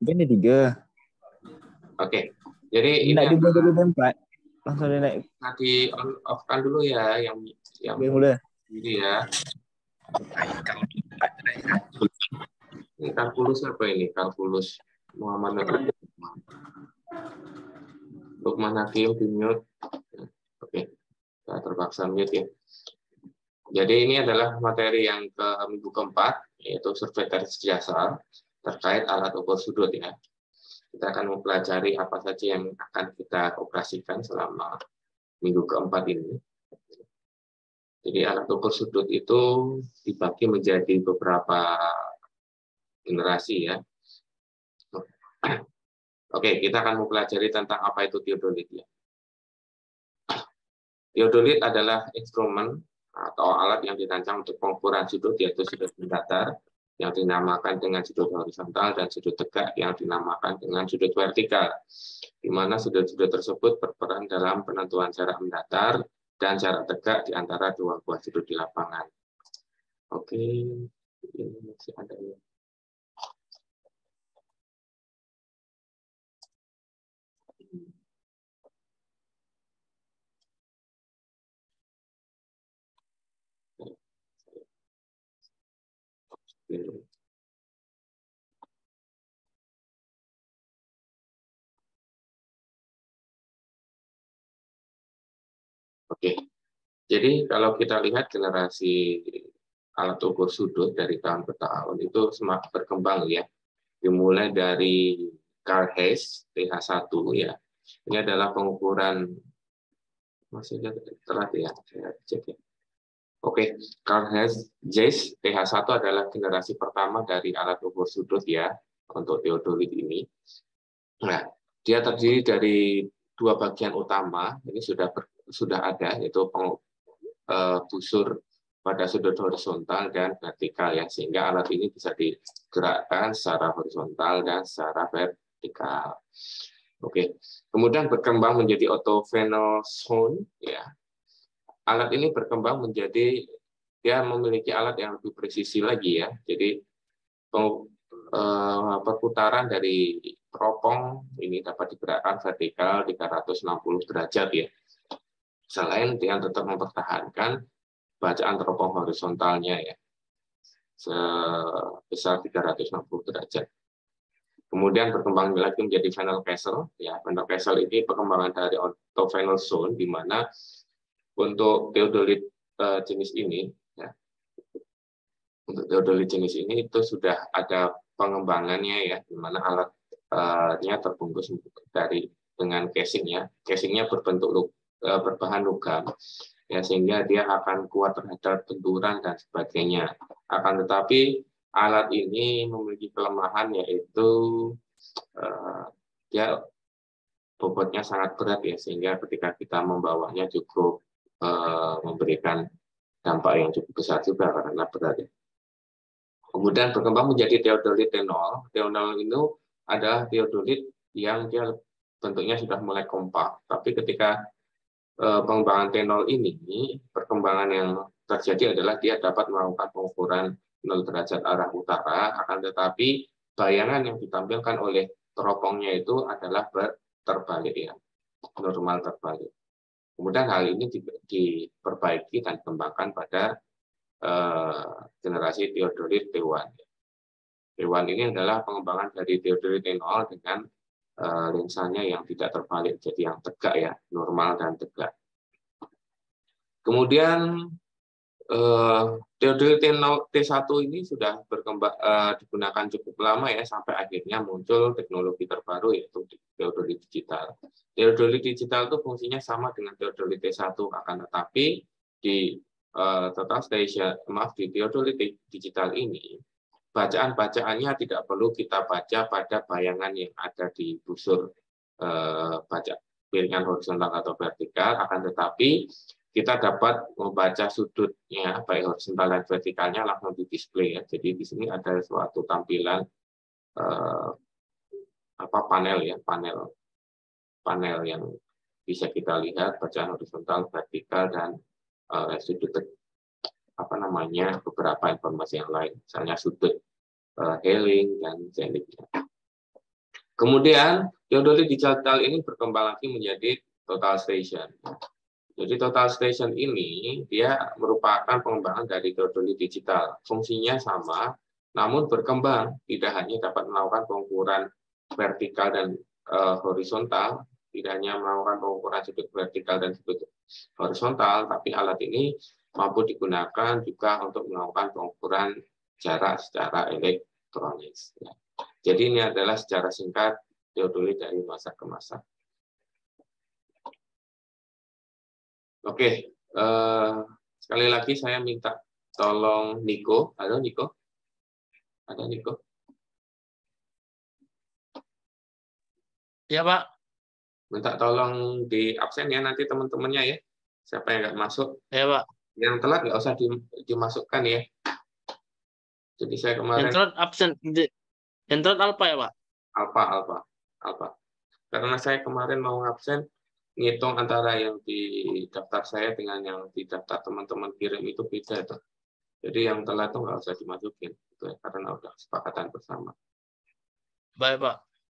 Ini 3. Oke. Jadi ini Nggak dibuat dulu tempat. Langsung naik. di on off kan dulu ya yang Mulai. ini ya. Ini kalkulus apa ini? Kalkulus Muhammad Lukman Hakim di mute. Oke. Saya terpaksa mute ya. Jadi ini adalah materi yang ke minggu keempat, yaitu survei garis dasar terkait alat ukur sudut ya. Kita akan mempelajari apa saja yang akan kita operasikan selama minggu keempat ini. Jadi alat ukur sudut itu dibagi menjadi beberapa generasi ya. Oke, kita akan mempelajari tentang apa itu teodolit ya. Teodolit adalah instrumen atau alat yang dirancang untuk pengukuran sudut, yaitu sudut mendatar yang dinamakan dengan sudut horizontal dan sudut tegak yang dinamakan dengan sudut vertikal, di mana sudut-sudut tersebut berperan dalam penentuan jarak mendatar dan jarak tegak di antara dua buah sudut di lapangan. Oke, ini masih ada ya. Oke, jadi kalau kita lihat generasi alat ukur sudut dari tahun ke tahun itu semakin berkembang ya. Dimulai dari Carl Zeiss TH1 ya. Ini adalah pengukuran masih telat ya, saya cek ya. Oke, Carl Zeiss TH1 adalah generasi pertama dari alat ukur sudut ya untuk teodolit ini. Nah, dia terdiri dari dua bagian utama. Ini sudah ada, yaitu busur pada sudut horizontal dan vertikal ya, sehingga alat ini bisa digerakkan secara horizontal dan secara vertikal. Oke, kemudian berkembang menjadi orthophenosound ya. Alat ini berkembang menjadi dia memiliki alat yang lebih presisi lagi ya. Jadi perputaran dari teropong ini dapat digerakkan vertikal 360 derajat ya. Selain dia tetap mempertahankan bacaan teropong horizontalnya ya sebesar 360 derajat. Kemudian berkembang lagi menjadi Van Kessel ya. Van Kessel ini perkembangan dari orthophenosound di mana untuk teodolit jenis ini ya. Untuk teodolit jenis ini itu sudah ada pengembangannya ya, di mana alatnya terbungkus dengan casingnya. Casingnya berbahan logam ya, sehingga dia akan kuat terhadap benturan dan sebagainya. Akan tetapi alat ini memiliki kelemahan, yaitu dia bobotnya sangat berat ya, sehingga ketika kita membawanya cukup memberikan dampak yang cukup besar juga karena berat ya. Kemudian berkembang menjadi teodolit T0. T0 itu adalah teodolit yang dia bentuknya sudah mulai kompak, tapi ketika pengembangan T0 ini, perkembangan yang terjadi adalah dia dapat melakukan pengukuran 0 derajat arah utara, akan tetapi bayangan yang ditampilkan oleh teropongnya itu adalah terbalik ya, normal terbalik. Kemudian hal ini diperbaiki dan dikembangkan pada generasi teodolit T1. T1 ini adalah pengembangan dari teodolit T0 dengan lensanya yang tidak terbalik, jadi yang tegak ya, normal dan tegak. Kemudian teodolit T1 ini sudah digunakan cukup lama ya, sampai akhirnya muncul teknologi terbaru yaitu teodolit digital. Teodolit digital itu fungsinya sama dengan teodolit T1, akan tetapi di total station, di teodolit digital ini bacaan-bacaannya tidak perlu kita baca pada bayangan yang ada di busur piringan horizontal atau vertikal, akan tetapi kita dapat membaca sudutnya baik horizontal dan vertikalnya langsung di display ya. Jadi di sini ada suatu tampilan panel ya, panel yang bisa kita lihat bacaan horizontal, vertikal, dan sudut beberapa informasi yang lain, misalnya sudut Healing, dan Zenith. Kemudian teodolit digital ini berkembang lagi menjadi total station. Jadi total station ini dia merupakan pengembangan dari teodolit digital. Fungsinya sama, namun berkembang. Tidak hanya dapat melakukan pengukuran vertikal dan horizontal, tidak hanya melakukan pengukuran sudut vertikal dan sudut horizontal, tapi alat ini mampu digunakan juga untuk melakukan pengukuran jarak secara elektronis. Jadi ini adalah secara singkat teodolit dari masa ke masa. Oke, sekali lagi saya minta tolong Niko. Halo Niko. Ada Niko? Ya Pak. Minta tolong di absen ya nanti teman-temannya ya. Siapa yang nggak masuk? Ya Pak. Yang telat nggak usah dimasukkan ya. Jadi saya kemarin. Yang telat absen. Yang telat alfa ya Pak. Alfa. Karena saya kemarin mau absen, ngitung antara yang di daftar saya dengan yang di daftar teman-teman kirim itu beda itu. Jadi yang telat itu nggak usah dimasukin, gitu ya, karena udah kesepakatan bersama. Baik Pak.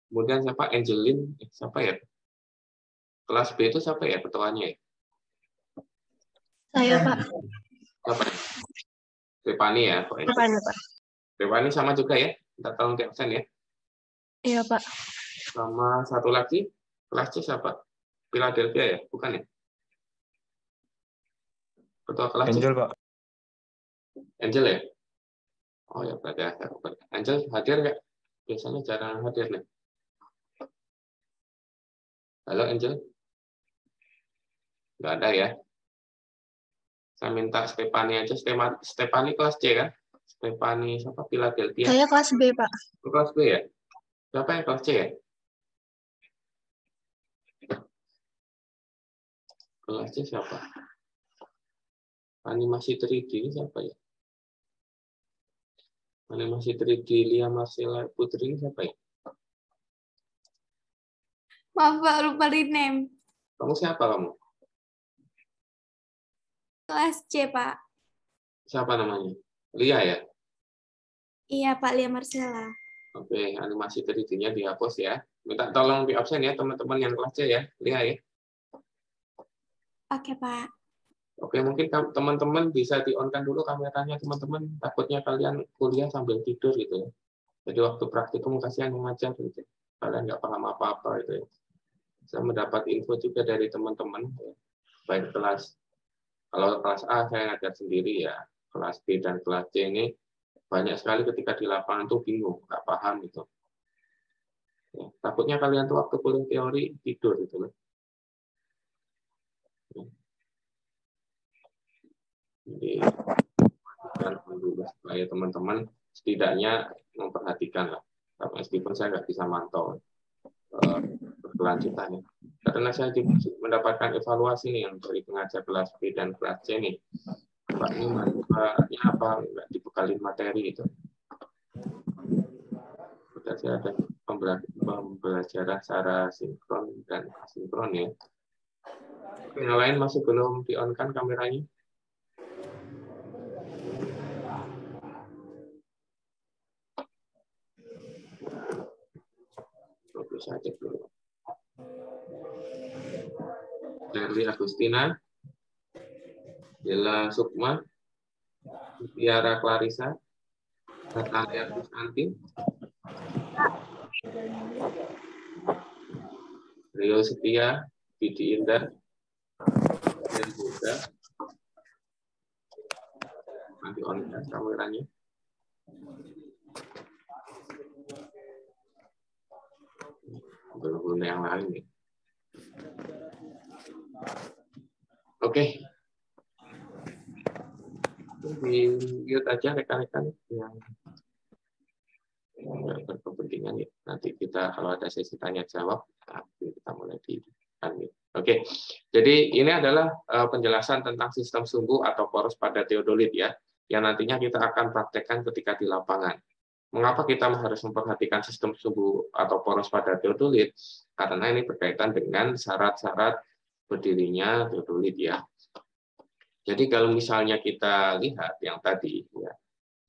Kemudian siapa? Angelin, siapa ya? Kelas B itu siapa ya ketuanya ya? Saya Pak. Siapa ya? Stefani ya? Pak. Stefani sama juga ya? Minta tolong di absen ya? Iya Pak. Sama satu lagi, kelas C siapa? Philadelphia ya? Bukan ya? Ketua kelas Angel, Pak. Angel ya? Oh ya, berarti ada. Angel hadir nggak? Biasanya jarang hadir nih. Halo Angel? Nggak ada ya? Saya minta Stefani aja. Stefani kelas C kan? Stefani siapa? Philadelphia. Saya kelas B Pak. Kelas B ya? Siapa yang kelas C ya? Kelas C siapa? Animasi 3D ini siapa ya? Animasi 3D Lia Marcella Putri ini siapa ya? Maaf Pak, lupa di name. Kamu siapa kamu? Kelas C Pak. Siapa namanya? Lia ya? Iya Pak, Lia Marcella. Oke, animasi 3D-nya dihapus ya. Minta tolong di absen ya teman-teman yang kelas C ya. Lia ya. Oke Pak. Oke, mungkin teman-teman bisa di-on-kan dulu kameranya teman-teman. Takutnya kalian kuliah sambil tidur gitu ya. Jadi waktu praktikum kasihan mengajar gitu. Kalian nggak paham apa-apa itu ya. Saya mendapat info juga dari teman-teman. Ya. Baik kalau kelas A saya ngajar sendiri ya. Kelas B dan kelas C ini banyak sekali ketika di lapangan tuh bingung, nggak paham gitu. Ya, takutnya kalian tuh waktu kuliah teori tidur gitu loh. Ya. Jadi supaya teman-teman setidaknya memperhatikan lah. Meskipun saya nggak bisa mantau berkelanjutannya. Karena saya mendapatkan evaluasi nih yang dari pengajar kelas B dan kelas C nih. Pak ini mahasiswanya apa nggak dibekali materi itu. Saya ada pembelajaran secara sinkron dan asinkron ya. Yang lain masih belum di-on-kan kameranya? Bisa cek dulu. Darli Agustina, Dela Sukma, Tiara Clarissa, Natalia Kristanti, Rio Setia, Didi Indah, dan Buddha. Nanti on kameranya. Belum yang lain nih. Oke. Di mute aja rekan-rekan yang berkepentingan ya. Nanti kita kalau ada sesi tanya jawab, kita mulai di unmute. Oke. Jadi ini adalah penjelasan tentang sistem sumbu atau poros pada teodolit ya, yang nantinya kita akan praktekkan ketika di lapangan. Mengapa kita harus memperhatikan sistem sumbu atau poros pada teodolit? Karena ini berkaitan dengan syarat-syarat berdirinya teodolit ya. Jadi kalau misalnya kita lihat yang tadi ya,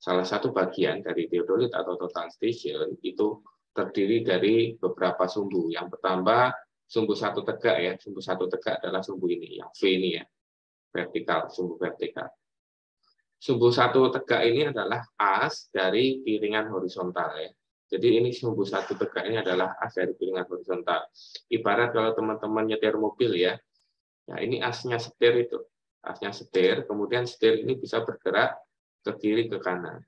salah satu bagian dari teodolit atau total station itu terdiri dari beberapa sumbu. Yang pertama sumbu satu tegak ya, sumbu satu tegak adalah sumbu ini, yang V ini ya, vertikal, sumbu vertikal. Sumbu satu tegak ini adalah as dari piringan horizontal ya. Jadi ini sumbu satu tegak ini adalah as dari piringan horizontal. Ibarat kalau teman-teman nyetir mobil ya, nah ini asnya setir itu, asnya setir, kemudian setir ini bisa bergerak ke kiri ke kanan.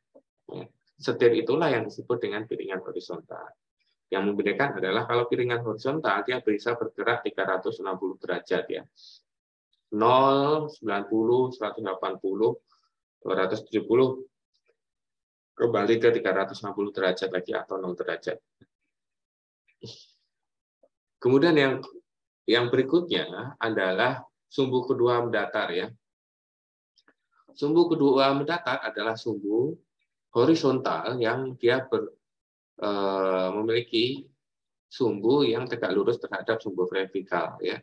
Ya. Setir itulah yang disebut dengan piringan horizontal. Yang membedakan adalah kalau piringan horizontal dia bisa bergerak 360 derajat ya. 0, 90, 180, 270 kembali ke 360 derajat lagi atau 0 derajat. Kemudian yang berikutnya adalah sumbu kedua mendatar ya. Sumbu kedua mendatar adalah sumbu horizontal yang dia memiliki sumbu yang tegak lurus terhadap sumbu vertikal ya.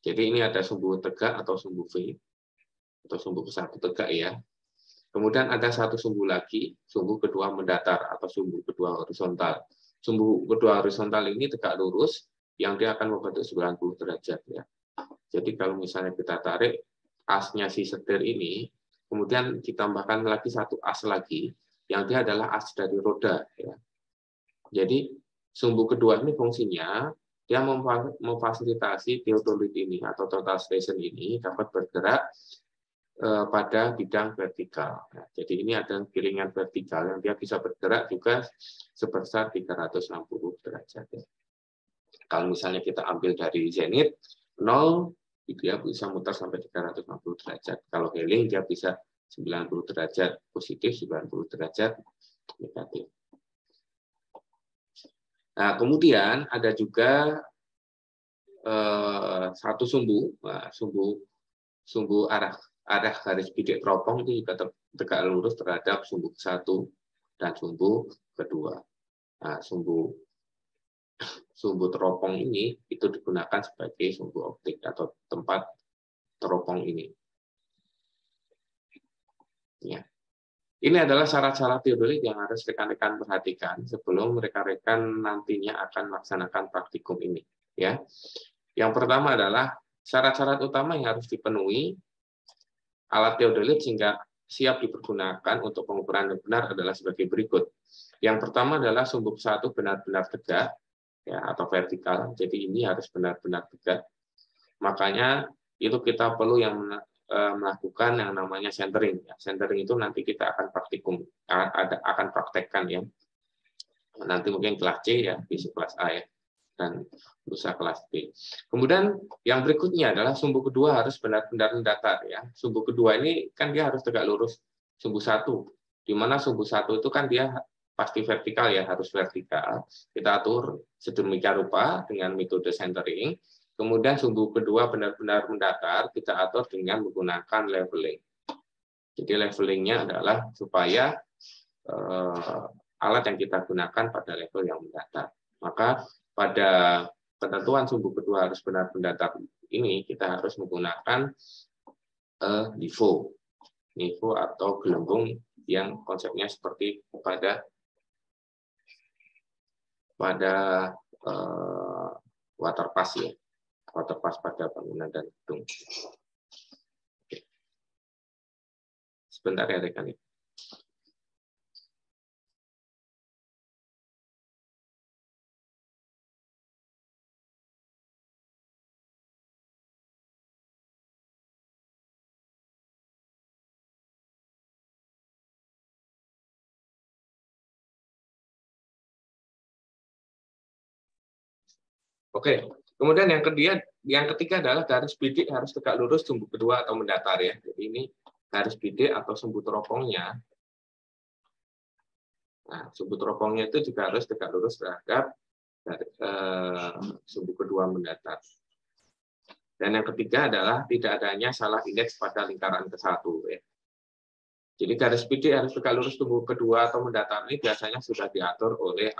Jadi ini ada sumbu tegak atau sumbu V atau sumbu satu tegak ya. Kemudian ada satu sumbu lagi, sumbu kedua mendatar atau sumbu kedua horizontal. Sumbu kedua horizontal ini tegak lurus yang dia akan membentuk 90 derajat ya. Jadi kalau misalnya kita tarik asnya si setir ini, kemudian ditambahkan lagi satu as lagi, yang dia adalah as dari roda. Ya. Jadi sumbu kedua ini fungsinya dia memfasilitasi teodolit ini atau total station ini dapat bergerak pada bidang vertikal. Nah, jadi ini ada piringan vertikal yang dia bisa bergerak juga sebesar 360 derajat. Ya. Kalau misalnya kita ambil dari zenit 0, dia bisa muter sampai 360 derajat. Kalau healing dia bisa 90 derajat positif, 90 derajat negatif. Nah, kemudian ada juga satu sumbu, sumbu arah garis bidik teropong itu juga tegak lurus terhadap sumbu satu dan sumbu kedua. Nah, sumbu teropong ini itu digunakan sebagai sumbu optik atau tempat teropong ini. Ya. Ini adalah syarat-syarat teodolit yang harus rekan-rekan perhatikan sebelum rekan-rekan nantinya akan melaksanakan praktikum ini. Ya. Yang pertama adalah syarat-syarat utama yang harus dipenuhi alat teodolit sehingga siap dipergunakan untuk pengukuran yang benar adalah sebagai berikut. Yang pertama adalah sumbu satu benar-benar tegak ya, atau vertikal. Jadi ini harus benar-benar tegak. Makanya itu kita perlu yang melakukan yang namanya centering. Centering itu nanti kita akan praktikum, akan praktekkan ya. Nanti mungkin kelas C ya, besok kelas A ya, dan lusa kelas B. Kemudian yang berikutnya adalah sumbu kedua harus benar-benar mendatar ya. Sumbu kedua ini kan dia harus tegak lurus sumbu satu, di mana sumbu satu itu kan dia pasti vertikal ya, harus vertikal. Kita atur sedemikian rupa dengan metode centering. Kemudian sumbu kedua benar-benar mendatar, kita atur dengan menggunakan leveling. Jadi levelingnya adalah supaya alat yang kita gunakan pada level yang mendatar. Maka pada ketentuan sumbu kedua harus benar-benar mendatar ini, kita harus menggunakan NIVO atau gelembung yang konsepnya seperti pada waterpass ya. Waterpass pada bangunan dan gedung. Oke. Sebentar ya rekan. Oke. Kemudian yang ketiga adalah garis bidik harus tegak lurus sumbu kedua atau mendatar ya. Jadi ini garis bidik atau sumbu teropongnya. Nah, sumbu teropongnya itu juga harus tegak lurus terhadap sumbu kedua mendatar. Dan yang ketiga adalah tidak adanya salah indeks pada lingkaran ke-1 ya. Jadi garis bidik harus tegak lurus sumbu kedua atau mendatar ini biasanya sudah diatur oleh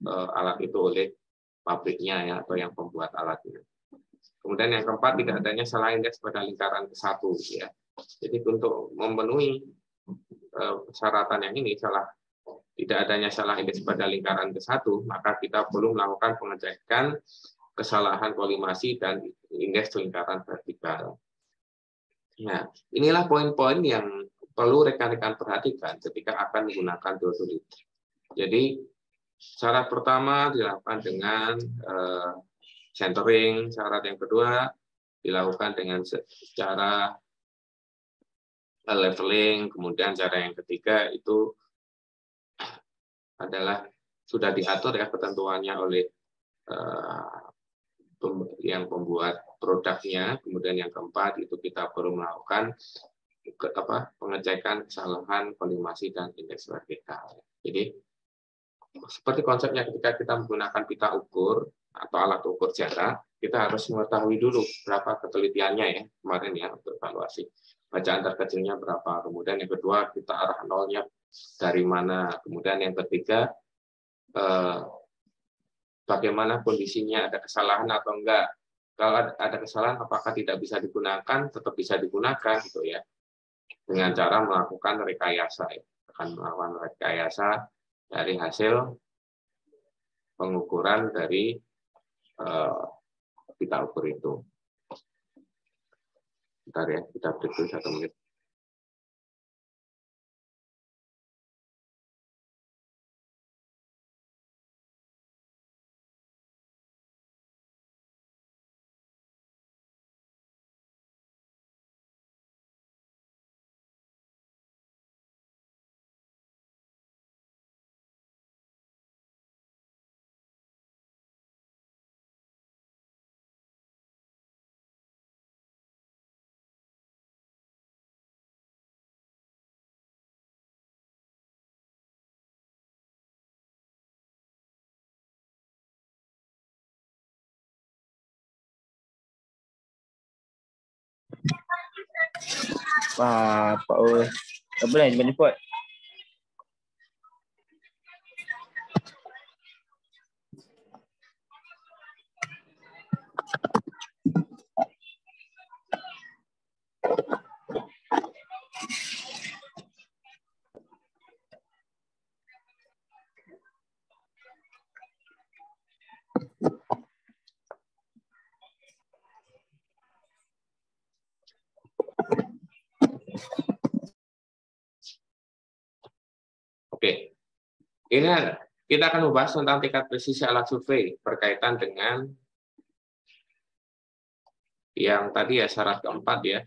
alat itu oleh pabriknya ya, atau yang pembuat alatnya. Kemudian yang keempat, tidak adanya salah indeks pada lingkaran ke-1 ya. Jadi untuk memenuhi persyaratan yang ini tidak adanya salah indeks pada lingkaran ke-1, maka kita perlu melakukan pengecekan kesalahan kolimasi dan indeks lingkaran vertikal. Nah, inilah poin-poin yang perlu rekan-rekan perhatikan ketika akan menggunakan teodolit. Jadi, syarat pertama dilakukan dengan centering, syarat yang kedua dilakukan dengan secara leveling, kemudian cara yang ketiga itu adalah sudah diatur ya ketentuannya oleh yang pembuat produknya, kemudian yang keempat itu kita perlu melakukan pengecekan kesalahan kolimasi dan indeks vertikal. Jadi seperti konsepnya ketika kita menggunakan pita ukur atau alat ukur jarak, kita harus mengetahui dulu berapa ketelitiannya ya kemarin ya untuk evaluasi. Bacaan terkecilnya berapa, kemudian yang kedua kita arah nolnya dari mana, kemudian yang ketiga bagaimana kondisinya, ada kesalahan atau enggak. Kalau ada kesalahan apakah tidak bisa digunakan, tetap bisa digunakan gitu ya. Dengan cara melakukan rekayasa ya. Akan melakukan rekayasa dari hasil pengukuran dari pita ukur itu. Bentar ya, kita break dulu 1 menit. Pak oi. Apa ni jemput jemput? Oke, ini kita akan membahas tentang tingkat presisi alat survei berkaitan dengan yang tadi ya syarat keempat ya.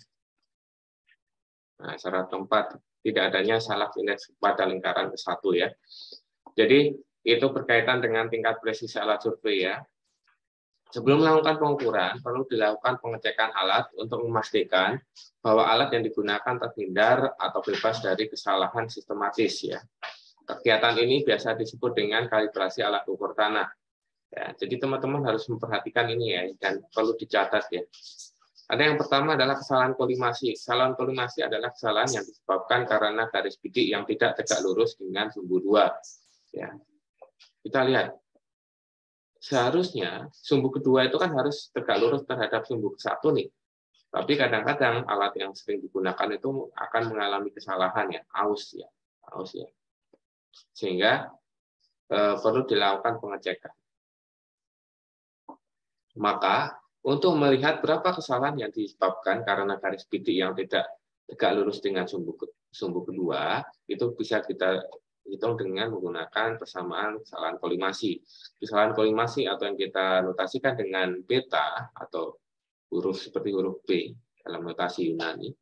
Nah, syarat keempat tidak adanya salah indeks pada lingkaran ke-1 ya. Jadi itu berkaitan dengan tingkat presisi alat survei ya. Sebelum melakukan pengukuran, perlu dilakukan pengecekan alat untuk memastikan bahwa alat yang digunakan terhindar atau bebas dari kesalahan sistematis ya. Kegiatan ini biasa disebut dengan kalibrasi alat ukur tanah. Ya, jadi teman-teman harus memperhatikan ini ya, dan perlu dicatat ya. Ada yang pertama adalah kesalahan kolimasi. Kesalahan kolimasi adalah kesalahan yang disebabkan karena garis bidik yang tidak tegak lurus dengan sumbu 2. Ya. Kita lihat. Seharusnya sumbu kedua itu kan harus tegak lurus terhadap sumbu ke-1 nih. Tapi kadang-kadang alat yang sering digunakan itu akan mengalami kesalahan ya, aus ya. Sehingga perlu dilakukan pengecekan. Maka untuk melihat berapa kesalahan yang disebabkan karena garis bidik yang tidak tegak lurus dengan sumbu kedua, itu bisa kita hitung dengan menggunakan persamaan kesalahan kolimasi. Kesalahan kolimasi atau yang kita notasikan dengan beta atau huruf seperti huruf B dalam notasi Yunani,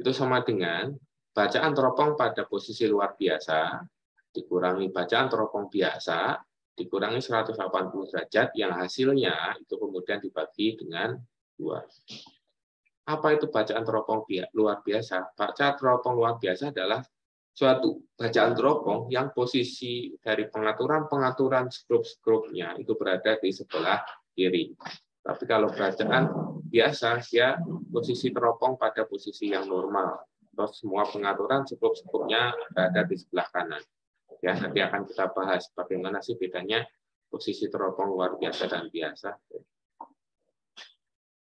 itu sama dengan bacaan teropong pada posisi luar biasa dikurangi bacaan teropong biasa dikurangi 180 derajat yang hasilnya itu kemudian dibagi dengan 2. Apa itu bacaan teropong luar biasa? Bacaan teropong luar biasa adalah suatu bacaan teropong yang posisi dari pengaturan skrup-skrupnya itu berada di sebelah kiri. Tapi kalau bacaan biasa, dia posisi teropong pada posisi yang normal. Terus semua pengaturan skrup-skrupnya berada di sebelah kanan. Ya, nanti akan kita bahas bagaimana sih bedanya posisi teropong luar biasa dan biasa.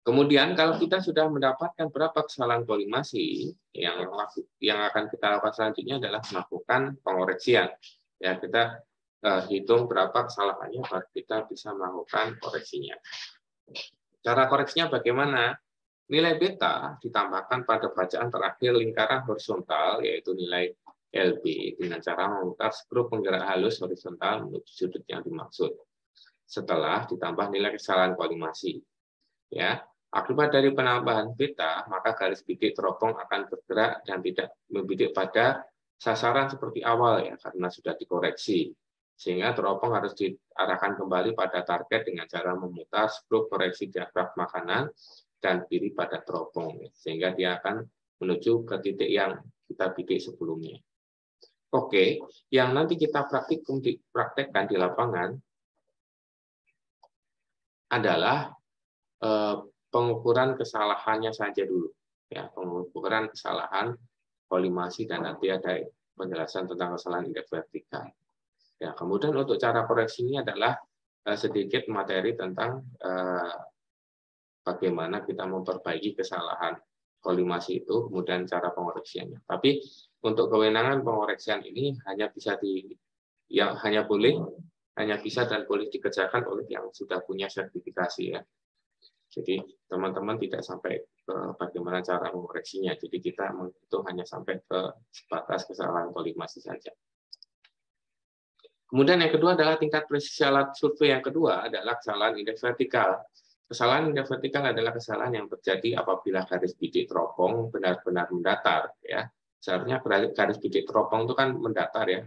Kemudian kalau kita sudah mendapatkan berapa kesalahan kolimasi, yang akan kita lakukan selanjutnya adalah melakukan pengoreksian. Ya, kita hitung berapa kesalahannya, baru kita bisa melakukan koreksinya. Cara koreksinya bagaimana? Nilai beta ditambahkan pada bacaan terakhir lingkaran horizontal, yaitu nilai LB, dengan cara memutar skru penggerak halus horizontal menuju sudut yang dimaksud. Setelah ditambah nilai kesalahan kolimasi. Ya, akibat dari penambahan beta, maka garis bidik teropong akan bergerak dan tidak membidik pada sasaran seperti awal, ya, karena sudah dikoreksi. Sehingga teropong harus diarahkan kembali pada target dengan cara memutar skru koreksi diafragma kanan dan kiri pada teropong, sehingga dia akan menuju ke titik yang kita bidik sebelumnya. Oke, yang nanti kita praktekkan di lapangan adalah pengukuran kesalahannya saja dulu, ya, pengukuran kesalahan kolimasi, dan nanti ada penjelasan tentang kesalahan indeks vertikal. Ya, kemudian untuk cara koreksinya adalah sedikit materi tentang bagaimana kita memperbaiki kesalahan kolimasi itu, kemudian cara pengoreksiannya. Tapi untuk kewenangan pengoreksian ini hanya bisa dan boleh dikerjakan oleh yang sudah punya sertifikasi, ya. Jadi teman-teman tidak sampai ke bagaimana cara mengoreksinya. Jadi kita itu hanya sampai ke sebatas kesalahan kolimasi saja. Kemudian yang kedua adalah tingkat presisi alat survei. Yang kedua adalah kesalahan indeks vertikal. Kesalahan indeks vertikal adalah kesalahan yang terjadi apabila garis bidik teropong benar-benar mendatar, ya. Seharusnya garis bidik teropong itu kan mendatar, ya.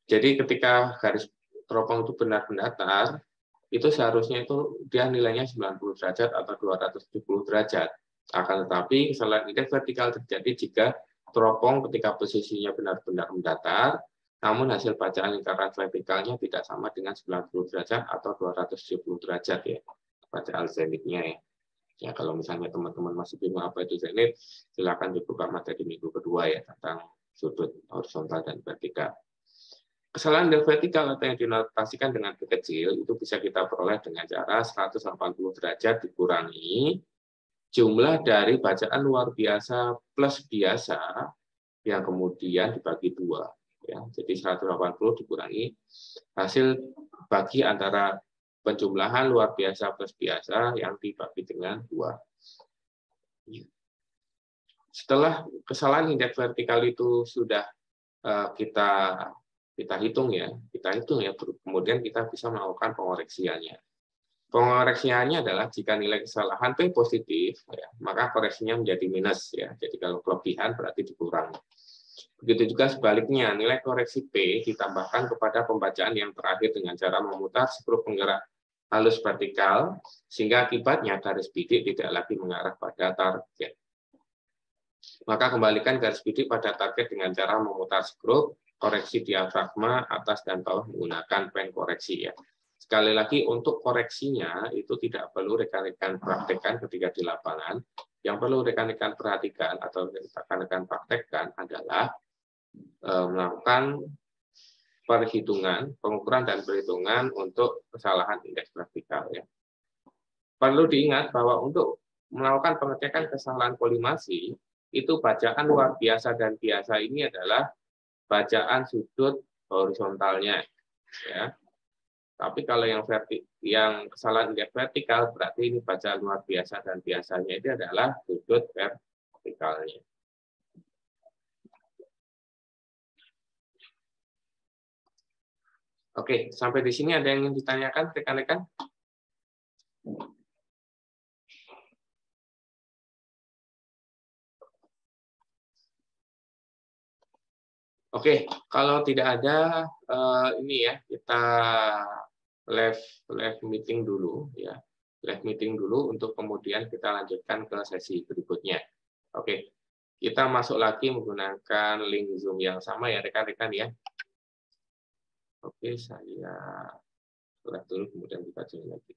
Jadi ketika garis teropong itu benar mendatar, itu seharusnya itu dia nilainya 90 derajat atau 270 derajat. Akan tetapi kesalahan indeks vertikal terjadi jika teropong ketika posisinya benar-benar mendatar, namun hasil bacaan lingkaran vertikalnya tidak sama dengan 90 derajat atau 270 derajat, ya, bacaan zenitnya, ya. Ya, kalau misalnya teman-teman masih bingung apa itu zenit, silakan dibuka materi minggu kedua, ya, tentang sudut horizontal dan vertikal. Kesalahan indeks vertikal atau yang dinotasikan dengan B kecil itu bisa kita peroleh dengan cara 180 derajat dikurangi jumlah dari bacaan luar biasa plus biasa yang kemudian dibagi 2. Ya, jadi 180 dikurangi hasil bagi antara penjumlahan luar biasa plus biasa yang dibagi dengan 2. Setelah kesalahan indeks vertikal itu sudah kita hitung, ya, kemudian kita bisa melakukan pengoreksiannya. Pengoreksiannya adalah jika nilai kesalahan P positif, ya, maka koreksinya menjadi minus, ya. Jadi kalau kelebihan berarti dikurangi. Begitu juga sebaliknya, nilai koreksi P ditambahkan kepada pembacaan yang terakhir dengan cara memutar skru penggerak halus vertikal, sehingga akibatnya garis bidik tidak lagi mengarah pada target. Maka kembalikan garis bidik pada target dengan cara memutar skru koreksi diafragma atas dan bawah menggunakan pen koreksi, ya. Sekali lagi, untuk koreksinya itu tidak perlu rekan-rekan praktekkan ketika di lapangan. Yang perlu rekan-rekan perhatikan atau rekan-rekan praktekkan adalah melakukan pengukuran dan perhitungan untuk kesalahan indeks vertikal, ya. Perlu diingat bahwa untuk melakukan pengecekan kesalahan kolimasi, itu bacaan luar biasa dan biasa ini adalah bacaan sudut horizontalnya, ya. Tapi kalau yang kesalahan indeks vertikal berarti ini bacaan luar biasa dan biasanya itu adalah sudut vertikalnya. Oke, sampai di sini ada yang ingin ditanyakan rekan-rekan? Oke, kalau tidak ada ini, ya, kita live meeting dulu, ya. Live meeting dulu untuk kemudian kita lanjutkan ke sesi berikutnya. Oke, kita masuk lagi menggunakan link Zoom yang sama, ya, rekan-rekan, ya. Oke, saya live dulu kemudian kita join lagi.